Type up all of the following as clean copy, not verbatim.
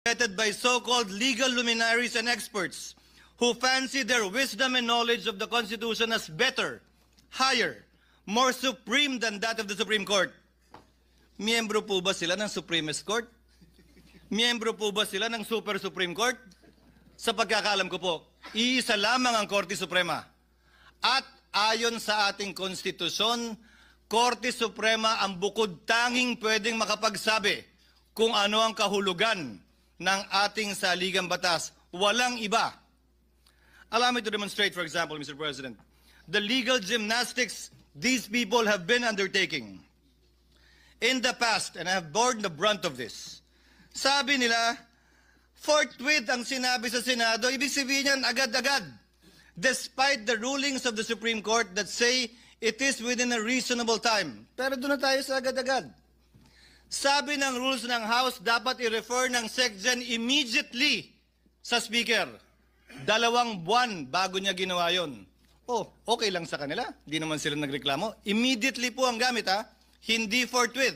by so-called legal luminaries and experts who fancy their wisdom and knowledge of the Constitution as better, higher, more supreme than that of the Supreme Court. Miyembro po ba sila ng Supremist Court? Miyembro po ba sila ng Super Supreme Court? Sa pagkakaalam ko po, iisa lamang ang Korte Suprema. At ayon sa ating konstitusyon, Korte Suprema ang bukod tanging pwedeng makapagsabi kung ano ang kahulugan ng ating saligang batas. Walang iba. Allow me to demonstrate, for example, Mr. President, the legal gymnastics these people have been undertaking. In the past, and I have borne the brunt of this, sabi nila, forthwith ang sinabi sa Senado, ibig sabihin yan agad-agad. Despite the rulings of the Supreme Court that say it is within a reasonable time. Pero doon na tayo sa agad-agad. Sabi ng rules ng House, dapat i-refer ng SecGen immediately sa Speaker. 2 buwan bago niya ginawa yun. Oh, okay lang sa kanila. Di naman sila nagreklamo. Immediately po ang gamit, ha? Hindi forthwith.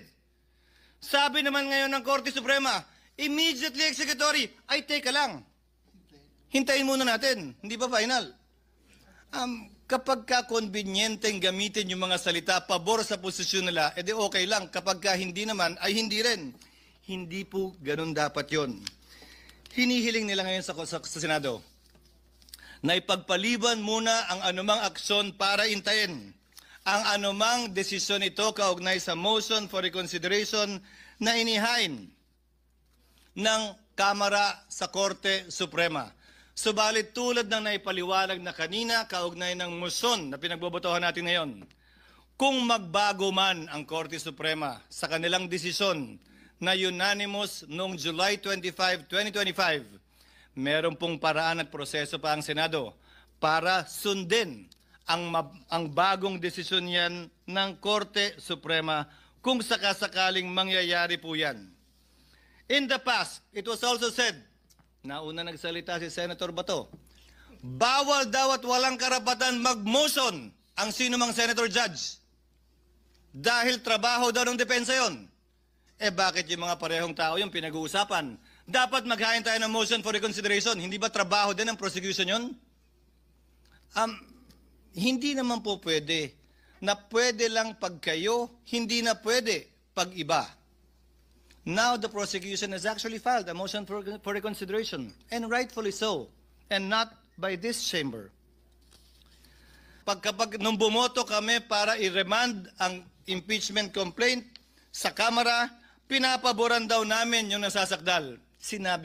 Sabi naman ngayon ng Korte Suprema, immediately executory. Ay, teka lang. Hintayin muna natin. Hindi ba final? Kapag ka-convenienteng gamitin yung mga salita pabor sa posisyon nila, edi okay lang. Kapag ka hindi naman, ay hindi rin. Hindi po ganun dapat yon. Hinihiling nila ngayon sa Senado na ipagpaliban muna ang anumang aksyon para intayin ang anumang desisyon ito kaugnay sa motion for reconsideration na inihain ng Kamara sa Korte Suprema. Subalit tulad ng naipaliwanag na kanina kaugnay ng motion na pinagbobotohan natin ngayon, kung magbago man ang Korte Suprema sa kanilang desisyon na unanimous noong July 25, 2025, meron pong paraan at proseso pa ang Senado para sundin ang bagong desisyon yan ng Korte Suprema kung sakasakaling mangyayari po yan. In the past, it was also said, nauna nagsalita si Senator Bato, bawal daw at walang karapatan mag-motion ang sinumang Senator Judge dahil trabaho daw ng depensa yon. Eh bakit yung mga parehong tao yung pinag-uusapan? Dapat maghain tayo ng motion for reconsideration. Hindi ba trabaho din ng prosecution yon? Hindi naman po pwede na pwede lang pag kayo, hindi na pwede pag iba. Now the prosecution has actually filed a motion for reconsideration, and rightfully so, and not by this chamber. Kapag nung bumoto kami para i-remand ang impeachment complaint sa Kamara, pinapaboran daw namin yung nasasakdal. Sinabi